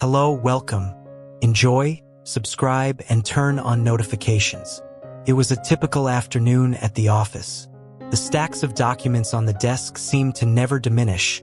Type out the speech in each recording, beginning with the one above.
Hello, welcome. Enjoy, subscribe, and turn on notifications. It was a typical afternoon at the office. The stacks of documents on the desk seemed to never diminish,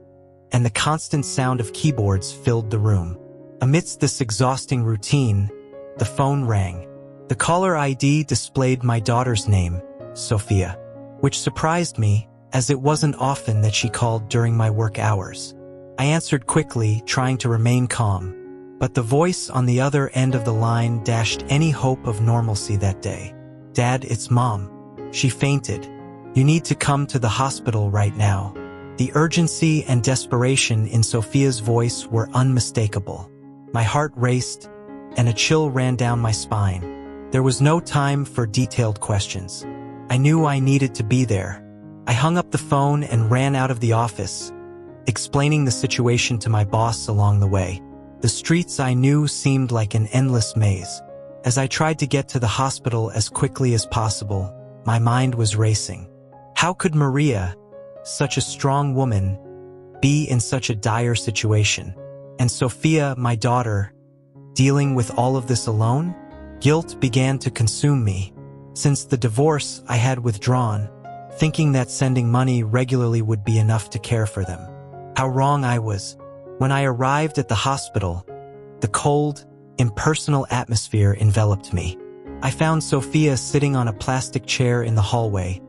and the constant sound of keyboards filled the room. Amidst this exhausting routine, the phone rang. The caller ID displayed my daughter's name, Sophia, which surprised me, as it wasn't often that she called during my work hours. I answered quickly, trying to remain calm, but the voice on the other end of the line dashed any hope of normalcy that day. "Dad, it's Mom. She fainted. You need to come to the hospital right now." The urgency and desperation in Sophia's voice were unmistakable. My heart raced, and a chill ran down my spine. There was no time for detailed questions. I knew I needed to be there. I hung up the phone and ran out of the office, explaining the situation to my boss along the way. The streets I knew seemed like an endless maze. As I tried to get to the hospital as quickly as possible, my mind was racing. How could Maria, such a strong woman, be in such a dire situation? And Sophia, my daughter, dealing with all of this alone? Guilt began to consume me. Since the divorce, I had withdrawn, thinking that sending money regularly would be enough to care for them. How wrong I was. When I arrived at the hospital, the cold, impersonal atmosphere enveloped me. I found Sophia sitting on a plastic chair in the hallway,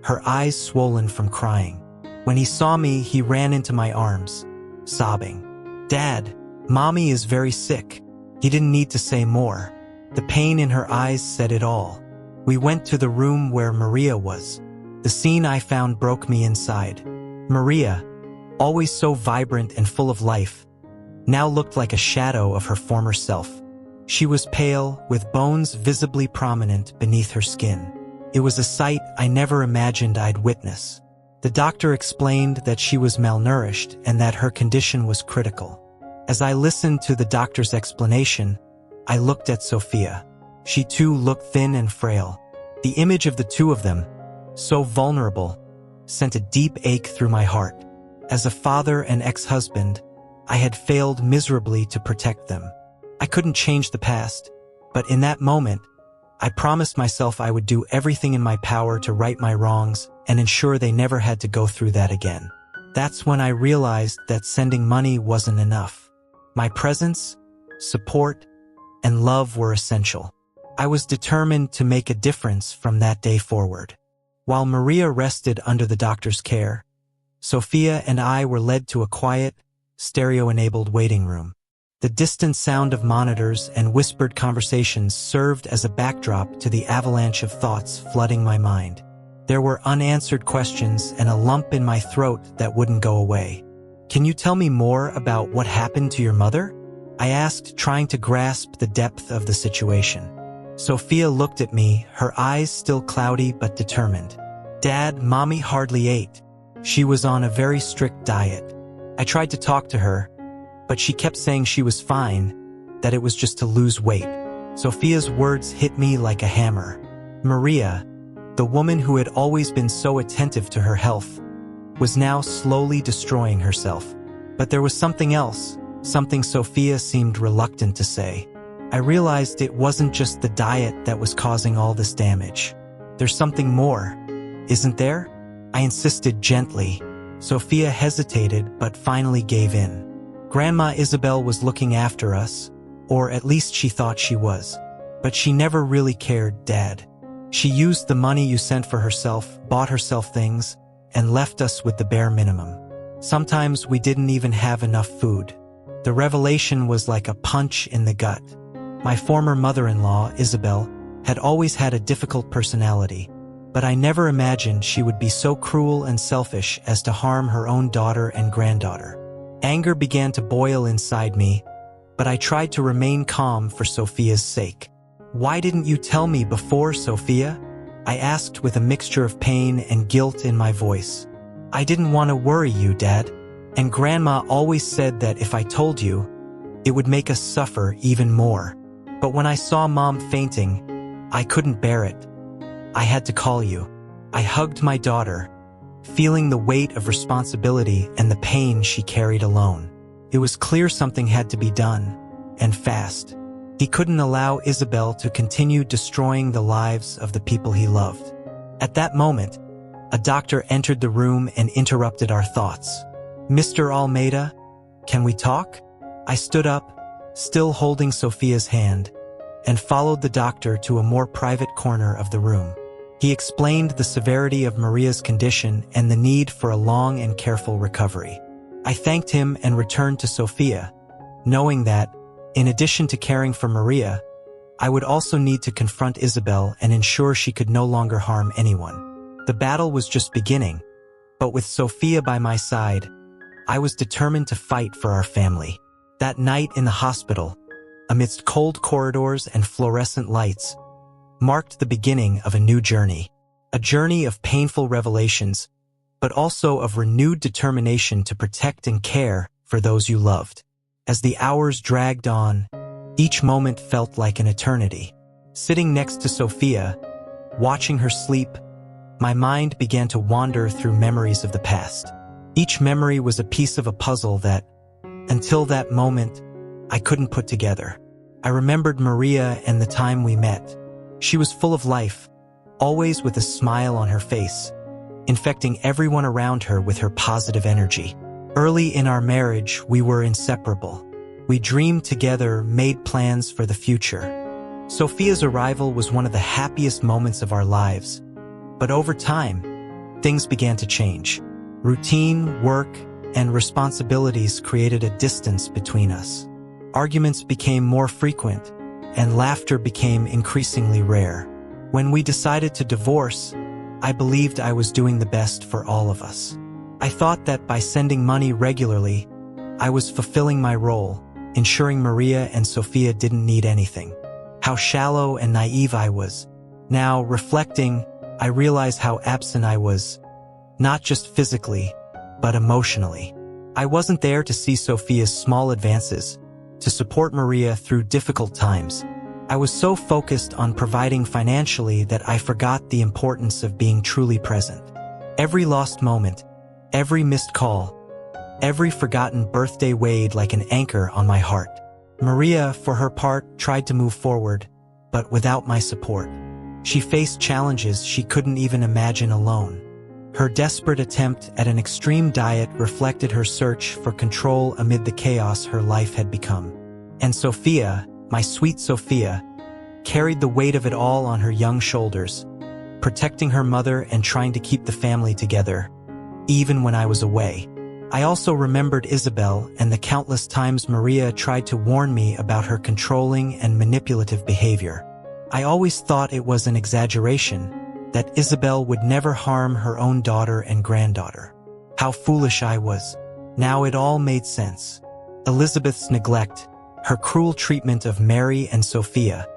her eyes swollen from crying. When he saw me, he ran into my arms, sobbing. "Dad, Mommy is very sick." He didn't need to say more. The pain in her eyes said it all. We went to the room where Maria was. The scene I found broke me inside. Maria, always so vibrant and full of life, now looked like a shadow of her former self. She was pale, with bones visibly prominent beneath her skin. It was a sight I never imagined I'd witness. The doctor explained that she was malnourished and that her condition was critical. As I listened to the doctor's explanation, I looked at Sophia. She too looked thin and frail. The image of the two of them, so vulnerable, sent a deep ache through my heart. As a father and ex-husband, I had failed miserably to protect them. I couldn't change the past, but in that moment, I promised myself I would do everything in my power to right my wrongs and ensure they never had to go through that again. That's when I realized that sending money wasn't enough. My presence, support, and love were essential. I was determined to make a difference from that day forward. While Maria rested under the doctor's care, Sophia and I were led to a quiet, stereo-enabled waiting room. The distant sound of monitors and whispered conversations served as a backdrop to the avalanche of thoughts flooding my mind. There were unanswered questions and a lump in my throat that wouldn't go away. "Can you tell me more about what happened to your mother?" I asked, trying to grasp the depth of the situation. Sophia looked at me, her eyes still cloudy but determined. "Dad, Mommy hardly ate. She was on a very strict diet. I tried to talk to her, but she kept saying she was fine, that it was just to lose weight." Sophia's words hit me like a hammer. Maria, the woman who had always been so attentive to her health, was now slowly destroying herself. But there was something else, something Sophia seemed reluctant to say. I realized it wasn't just the diet that was causing all this damage. "There's something more, isn't there?" I insisted gently. Sophia hesitated but finally gave in. "Grandma Isabel was looking after us, or at least she thought she was. But she never really cared, Dad. She used the money you sent for herself, bought herself things, and left us with the bare minimum. Sometimes we didn't even have enough food." The revelation was like a punch in the gut. My former mother-in-law, Isabel, had always had a difficult personality, but I never imagined she would be so cruel and selfish as to harm her own daughter and granddaughter. Anger began to boil inside me, but I tried to remain calm for Sophia's sake. "Why didn't you tell me before, Sophia?" I asked with a mixture of pain and guilt in my voice. "I didn't want to worry you, Dad, and Grandma always said that if I told you, it would make us suffer even more. But when I saw Mom fainting, I couldn't bear it. I had to call you." I hugged my daughter, feeling the weight of responsibility and the pain she carried alone. It was clear something had to be done. and fast. He couldn't allow Isabel to continue destroying the lives of the people he loved. At that moment, a doctor entered the room and interrupted our thoughts. "Mr. Almeida, can we talk?" I stood up, still holding Sophia's hand, and followed the doctor to a more private corner of the room. He explained the severity of Maria's condition and the need for a long and careful recovery. I thanked him and returned to Sophia, knowing that, in addition to caring for Maria, I would also need to confront Isabel and ensure she could no longer harm anyone. The battle was just beginning, but with Sophia by my side, I was determined to fight for our family. That night in the hospital, amidst cold corridors and fluorescent lights, marked the beginning of a new journey. A journey of painful revelations, but also of renewed determination to protect and care for those you loved. As the hours dragged on, each moment felt like an eternity. Sitting next to Sophia, watching her sleep, my mind began to wander through memories of the past. Each memory was a piece of a puzzle that, until that moment, I couldn't put together. I remembered Maria and the time we met. She was full of life, always with a smile on her face, infecting everyone around her with her positive energy. Early in our marriage, we were inseparable. We dreamed together, made plans for the future. Sophia's arrival was one of the happiest moments of our lives. But over time, things began to change. Routine, work, and responsibilities created a distance between us. Arguments became more frequent, and laughter became increasingly rare. When we decided to divorce, I believed I was doing the best for all of us. I thought that by sending money regularly, I was fulfilling my role, ensuring Maria and Sophia didn't need anything. How shallow and naive I was. Now, reflecting, I realize how absent I was, not just physically, but emotionally. I wasn't there to see Sophia's small advances, to support Maria through difficult times. I was so focused on providing financially that I forgot the importance of being truly present. Every lost moment, every missed call, every forgotten birthday weighed like an anchor on my heart. Maria, for her part, tried to move forward, but without my support. She faced challenges she couldn't even imagine alone. Her desperate attempt at an extreme diet reflected her search for control amid the chaos her life had become. And Sophia, my sweet Sophia, carried the weight of it all on her young shoulders, protecting her mother and trying to keep the family together, even when I was away. I also remembered Isabel and the countless times Maria tried to warn me about her controlling and manipulative behavior. I always thought it was an exaggeration, that Isabel would never harm her own daughter and granddaughter. How foolish I was. Now it all made sense. Elizabeth's neglect, her cruel treatment of Mary and Sophia,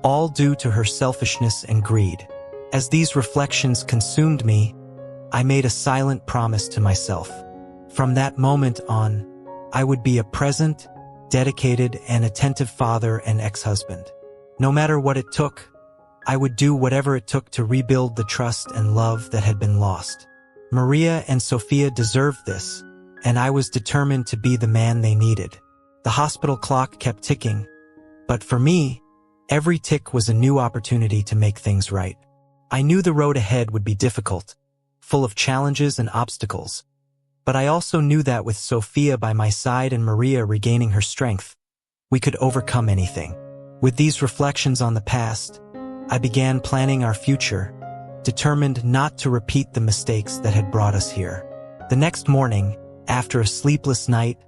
all due to her selfishness and greed. As these reflections consumed me, I made a silent promise to myself. From that moment on, I would be a present, dedicated, and attentive father and ex-husband. No matter what it took, I would do whatever it took to rebuild the trust and love that had been lost. Maria and Sophia deserved this, and I was determined to be the man they needed. The hospital clock kept ticking, but for me, every tick was a new opportunity to make things right. I knew the road ahead would be difficult, full of challenges and obstacles, but I also knew that with Sophia by my side and Maria regaining her strength, we could overcome anything. With these reflections on the past, I began planning our future, determined not to repeat the mistakes that had brought us here. The next morning, after a sleepless night,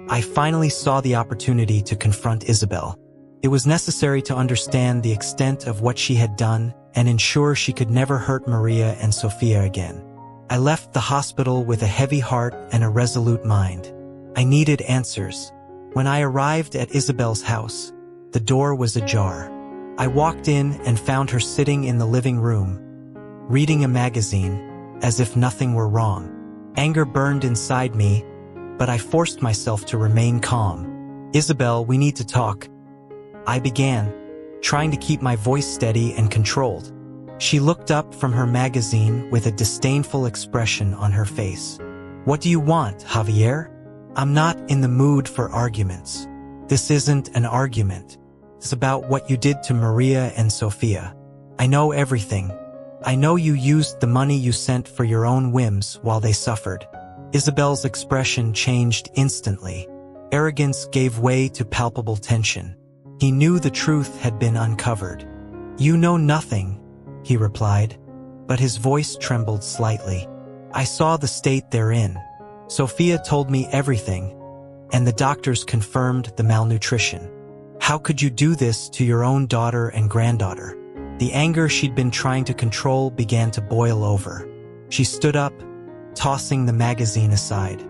I finally saw the opportunity to confront Isabel. It was necessary to understand the extent of what she had done and ensure she could never hurt Maria and Sophia again. I left the hospital with a heavy heart and a resolute mind. I needed answers. When I arrived at Isabel's house, the door was ajar. I walked in and found her sitting in the living room, reading a magazine, as if nothing were wrong. Anger burned inside me, but I forced myself to remain calm. "Isabel, we need to talk," I began, trying to keep my voice steady and controlled. She looked up from her magazine with a disdainful expression on her face. "What do you want, Javier? I'm not in the mood for arguments. This isn't an argument. It's about what you did to Maria and Sophia. I know everything. I know you used the money you sent for your own whims while they suffered. Isabel's expression changed instantly. Arrogance gave way to palpable tension. He knew the truth had been uncovered. "You know nothing," he replied, but his voice trembled slightly. "I saw the state they're in. Sophia told me everything, and the doctors confirmed the malnutrition. How could you do this to your own daughter and granddaughter?" The anger she'd been trying to control began to boil over. She stood up, tossing the magazine aside.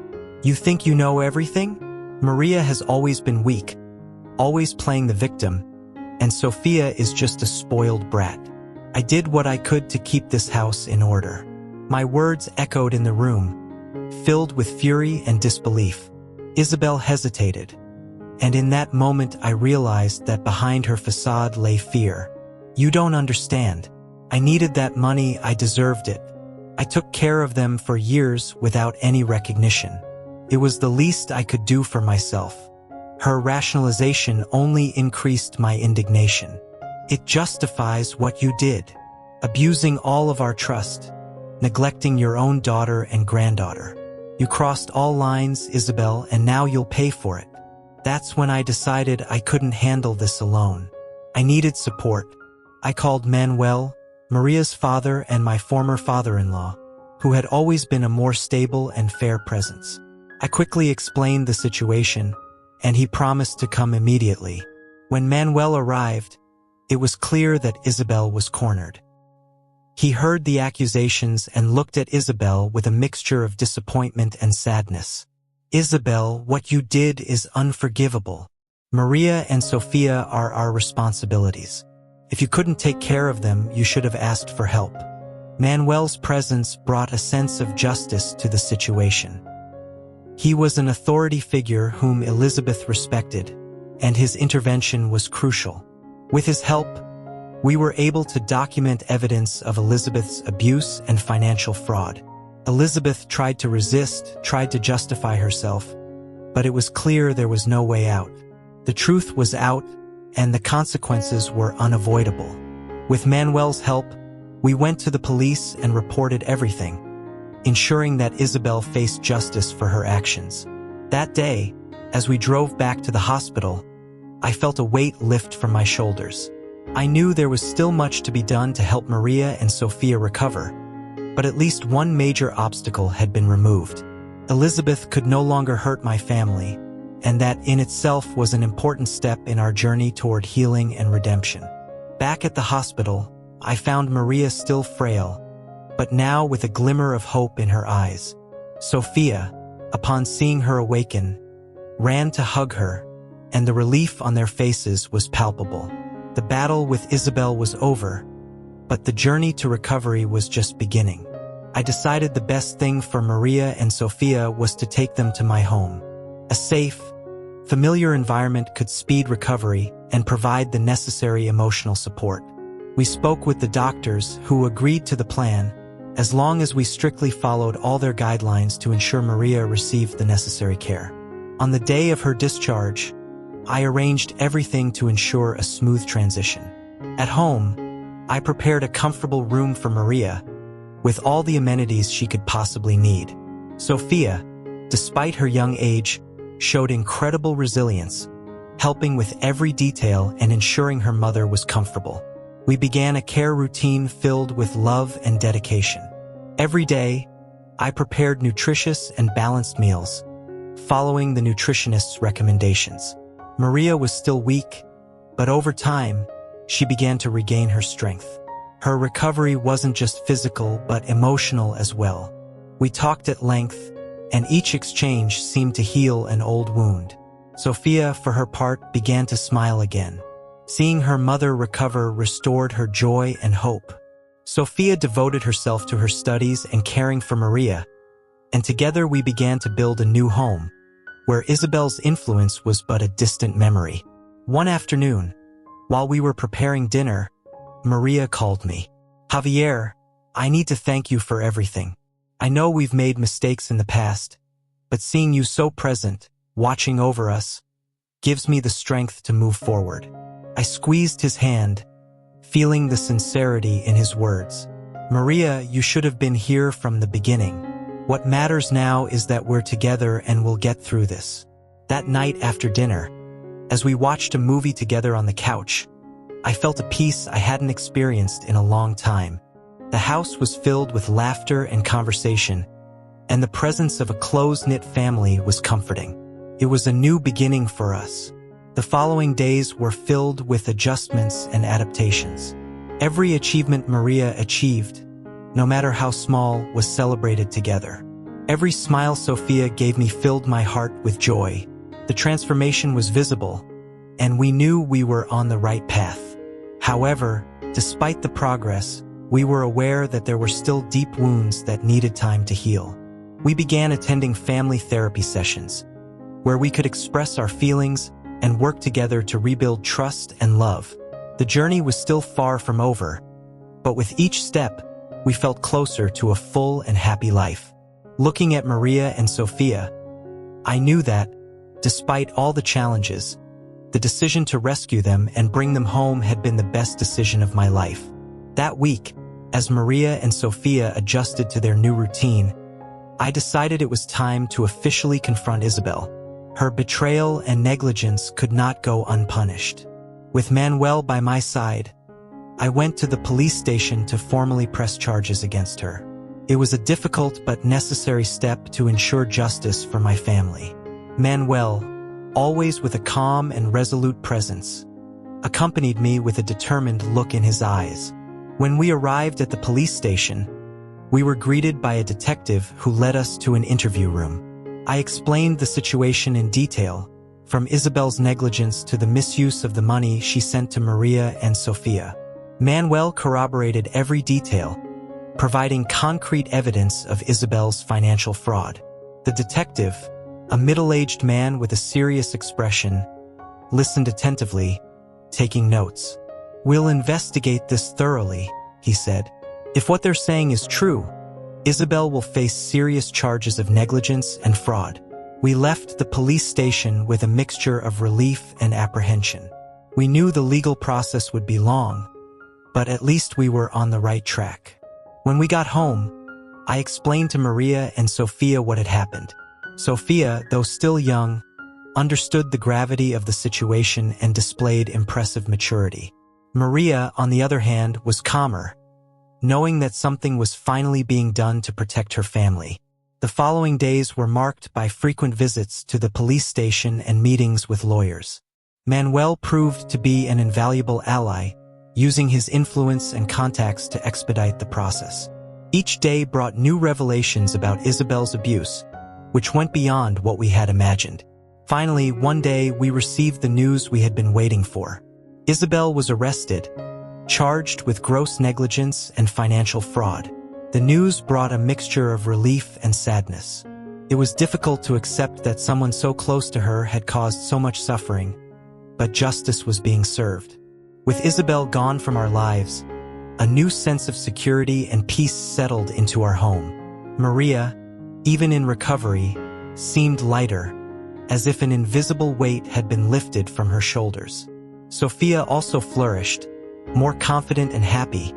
"You think you know everything? Maria has always been weak, always playing the victim, and Sophia is just a spoiled brat. I did what I could to keep this house in order." My words echoed in the room, filled with fury and disbelief. Isabel hesitated, and in that moment I realized that behind her facade lay fear. "You don't understand. I needed that money, I deserved it. I took care of them for years without any recognition. It was the least I could do for myself." Her rationalization only increased my indignation. "It justifies what you did. Abusing all of our trust, neglecting your own daughter and granddaughter. You crossed all lines, Isabel, and now you'll pay for it." That's when I decided I couldn't handle this alone. I needed support. I called Manuel, Maria's father, and my former father-in-law, who had always been a more stable and fair presence. I quickly explained the situation, and he promised to come immediately. When Manuel arrived, it was clear that Isabel was cornered. He heard the accusations and looked at Isabel with a mixture of disappointment and sadness. "Isabel, what you did is unforgivable. Maria and Sophia are our responsibilities. If you couldn't take care of them, you should have asked for help." Manuel's presence brought a sense of justice to the situation. He was an authority figure whom Elizabeth respected, and his intervention was crucial. With his help, we were able to document evidence of Elizabeth's abuse and financial fraud. Elizabeth tried to resist, tried to justify herself, but it was clear there was no way out. The truth was out, and the consequences were unavoidable. With Manuel's help, we went to the police and reported everything, ensuring that Isabel faced justice for her actions. That day, as we drove back to the hospital, I felt a weight lift from my shoulders. I knew there was still much to be done to help Maria and Sophia recover, but at least one major obstacle had been removed. Elizabeth could no longer hurt my family, and that in itself was an important step in our journey toward healing and redemption. Back at the hospital, I found Maria still frail, but now with a glimmer of hope in her eyes. Sophia, upon seeing her awaken, ran to hug her, and the relief on their faces was palpable. The battle with Isabel was over, but the journey to recovery was just beginning. I decided the best thing for Maria and Sophia was to take them to my home. A safe, familiar environment could speed recovery and provide the necessary emotional support. We spoke with the doctors, who agreed to the plan, as long as we strictly followed all their guidelines to ensure Maria received the necessary care. On the day of her discharge, I arranged everything to ensure a smooth transition. At home, I prepared a comfortable room for Maria, with all the amenities she could possibly need. Sophia, despite her young age, showed incredible resilience, helping with every detail and ensuring her mother was comfortable. We began a care routine filled with love and dedication. Every day, I prepared nutritious and balanced meals, following the nutritionist's recommendations. Maria was still weak, but over time, she began to regain her strength. Her recovery wasn't just physical, but emotional as well. We talked at length, and each exchange seemed to heal an old wound. Sophia, for her part, began to smile again. Seeing her mother recover restored her joy and hope. Sophia devoted herself to her studies and caring for Maria, and together we began to build a new home, where Isabel's influence was but a distant memory. One afternoon, while we were preparing dinner, Maria called me. "Javier, I need to thank you for everything. I know we've made mistakes in the past, but seeing you so present, watching over us, gives me the strength to move forward." I squeezed his hand, feeling the sincerity in his words. "Maria, you should have been here from the beginning. What matters now is that we're together and we'll get through this." That night after dinner, as we watched a movie together on the couch, I felt a peace I hadn't experienced in a long time. The house was filled with laughter and conversation, and the presence of a close-knit family was comforting. It was a new beginning for us. The following days were filled with adjustments and adaptations. Every achievement Maria achieved, no matter how small, was celebrated together. Every smile Sofia gave me filled my heart with joy. The transformation was visible, and we knew we were on the right path. However, despite the progress, we were aware that there were still deep wounds that needed time to heal. We began attending family therapy sessions, where we could express our feelings and work together to rebuild trust and love. The journey was still far from over, but with each step, we felt closer to a full and happy life. Looking at Maria and Sofia, I knew that, despite all the challenges, the decision to rescue them and bring them home had been the best decision of my life. That week, as Maria and Sofia adjusted to their new routine, I decided it was time to officially confront Isabel. Her betrayal and negligence could not go unpunished. With Manuel by my side, I went to the police station to formally press charges against her. It was a difficult but necessary step to ensure justice for my family. Manuel, always with a calm and resolute presence, accompanied me with a determined look in his eyes. When we arrived at the police station, we were greeted by a detective who led us to an interview room. I explained the situation in detail, from Isabel's negligence to the misuse of the money she sent to Maria and Sofia. Manuel corroborated every detail, providing concrete evidence of Isabel's financial fraud. The detective, a middle-aged man with a serious expression, listened attentively, taking notes. "We'll investigate this thoroughly," he said. "If what they're saying is true, Isabel will face serious charges of negligence and fraud." We left the police station with a mixture of relief and apprehension. We knew the legal process would be long, but at least we were on the right track. When we got home, I explained to Maria and Sofia what had happened. Sofia, though still young, understood the gravity of the situation and displayed impressive maturity. Maria, on the other hand, was calmer, knowing that something was finally being done to protect her family. The following days were marked by frequent visits to the police station and meetings with lawyers. Manuel proved to be an invaluable ally, using his influence and contacts to expedite the process. Each day brought new revelations about Isabel's abuse, which went beyond what we had imagined. Finally, one day we received the news we had been waiting for. Isabel was arrested, charged with gross negligence and financial fraud. The news brought a mixture of relief and sadness. It was difficult to accept that someone so close to her had caused so much suffering, but justice was being served. With Isabel gone from our lives, a new sense of security and peace settled into our home. Maria, even in recovery, seemed lighter, as if an invisible weight had been lifted from her shoulders. Sofia also flourished, more confident and happy,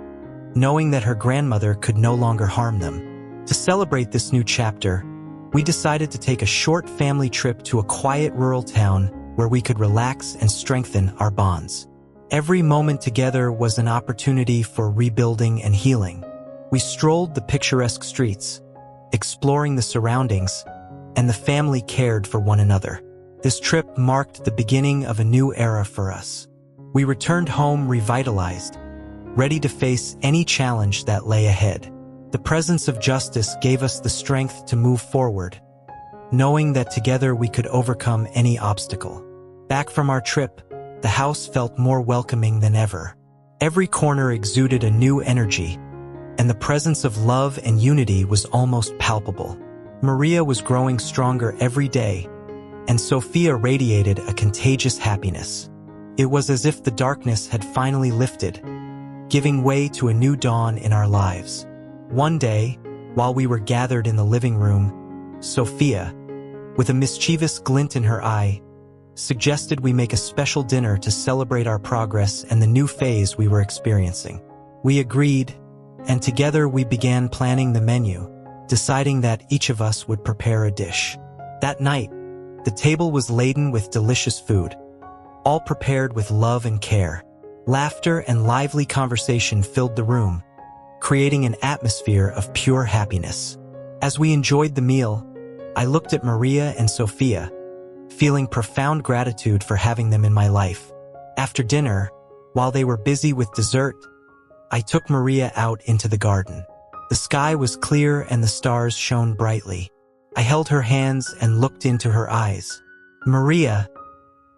knowing that her grandmother could no longer harm them. To celebrate this new chapter, we decided to take a short family trip to a quiet rural town where we could relax and strengthen our bonds. Every moment together was an opportunity for rebuilding and healing. We strolled the picturesque streets, exploring the surroundings, and the family cared for one another. This trip marked the beginning of a new era for us. We returned home revitalized, ready to face any challenge that lay ahead. The presence of justice gave us the strength to move forward, knowing that together we could overcome any obstacle. Back from our trip, the house felt more welcoming than ever. Every corner exuded a new energy, and the presence of love and unity was almost palpable. Maria was growing stronger every day, and Sofia radiated a contagious happiness. It was as if the darkness had finally lifted, giving way to a new dawn in our lives. One day, while we were gathered in the living room, Sofia, with a mischievous glint in her eye, suggested we make a special dinner to celebrate our progress and the new phase we were experiencing. We agreed, and together we began planning the menu, deciding that each of us would prepare a dish. That night, the table was laden with delicious food, all prepared with love and care. Laughter and lively conversation filled the room, creating an atmosphere of pure happiness. As we enjoyed the meal, I looked at Maria and Sophia, feeling profound gratitude for having them in my life. After dinner, while they were busy with dessert, I took Maria out into the garden. The sky was clear and the stars shone brightly. I held her hands and looked into her eyes. "Maria,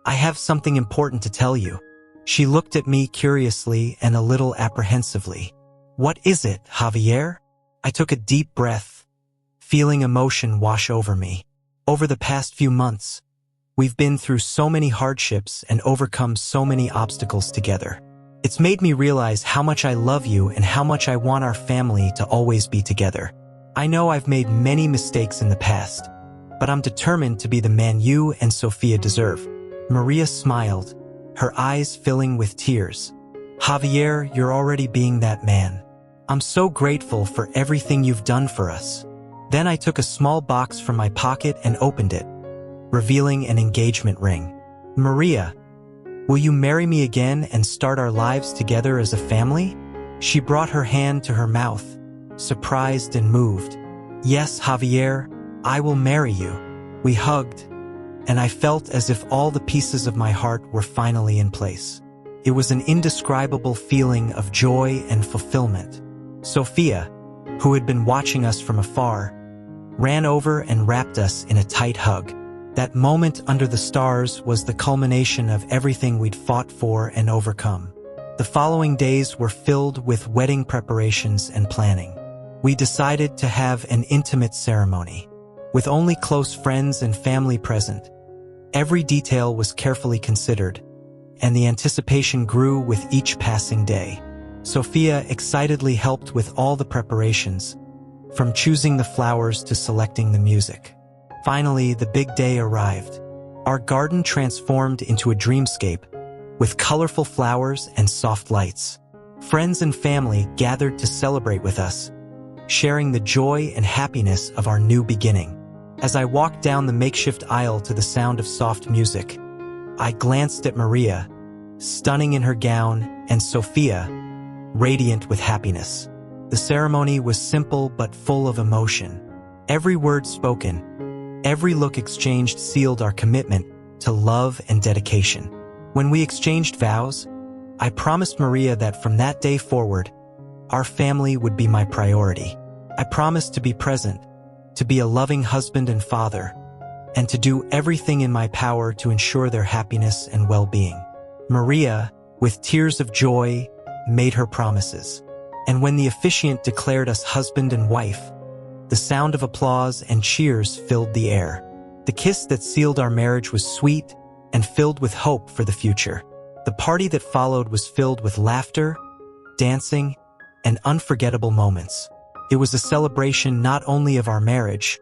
I have something important to tell you." She looked at me curiously and a little apprehensively. "What is it, Javier?" I took a deep breath, feeling emotion wash over me. Over the past few months, we've been through so many hardships and overcome so many obstacles together. It's made me realize how much I love you and how much I want our family to always be together. I know I've made many mistakes in the past, but I'm determined to be the man you and Sophia deserve. Maria smiled, her eyes filling with tears. "Javier, you're already being that man. I'm so grateful for everything you've done for us." Then I took a small box from my pocket and opened it, revealing an engagement ring. "Maria, will you marry me again and start our lives together as a family?" She brought her hand to her mouth, surprised and moved. "Yes, Javier, I will marry you." We hugged, and I felt as if all the pieces of my heart were finally in place. It was an indescribable feeling of joy and fulfillment. Sophia, who had been watching us from afar, ran over and wrapped us in a tight hug. That moment under the stars was the culmination of everything we'd fought for and overcome. The following days were filled with wedding preparations and planning. We decided to have an intimate ceremony, with only close friends and family present. Every detail was carefully considered, and the anticipation grew with each passing day. Sophia excitedly helped with all the preparations, from choosing the flowers to selecting the music. Finally, the big day arrived. Our garden transformed into a dreamscape, with colorful flowers and soft lights. Friends and family gathered to celebrate with us, sharing the joy and happiness of our new beginning. As I walked down the makeshift aisle to the sound of soft music, I glanced at Maria, stunning in her gown, and Sophia, radiant with happiness. The ceremony was simple but full of emotion. Every word spoken, every look exchanged sealed our commitment to love and dedication. When we exchanged vows, I promised Maria that from that day forward, our family would be my priority. I promised to be present, to be a loving husband and father, and to do everything in my power to ensure their happiness and well-being. Maria, with tears of joy, made her promises. And when the officiant declared us husband and wife, the sound of applause and cheers filled the air. The kiss that sealed our marriage was sweet and filled with hope for the future. The party that followed was filled with laughter, dancing, and unforgettable moments. It was a celebration not only of our marriage,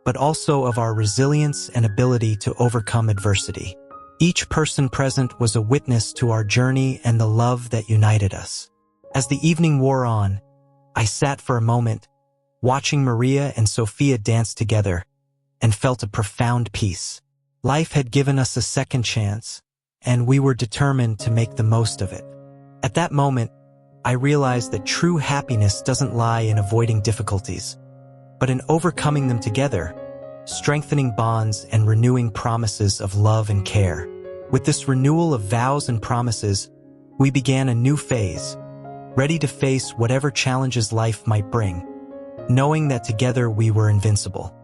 but also of our resilience and ability to overcome adversity. Each person present was a witness to our journey and the love that united us. As the evening wore on, I sat for a moment, watching Maria and Sophia dance together, and felt a profound peace. Life had given us a second chance, and we were determined to make the most of it. At that moment, I realized that true happiness doesn't lie in avoiding difficulties, but in overcoming them together, strengthening bonds and renewing promises of love and care. With this renewal of vows and promises, we began a new phase, ready to face whatever challenges life might bring, knowing that together we were invincible.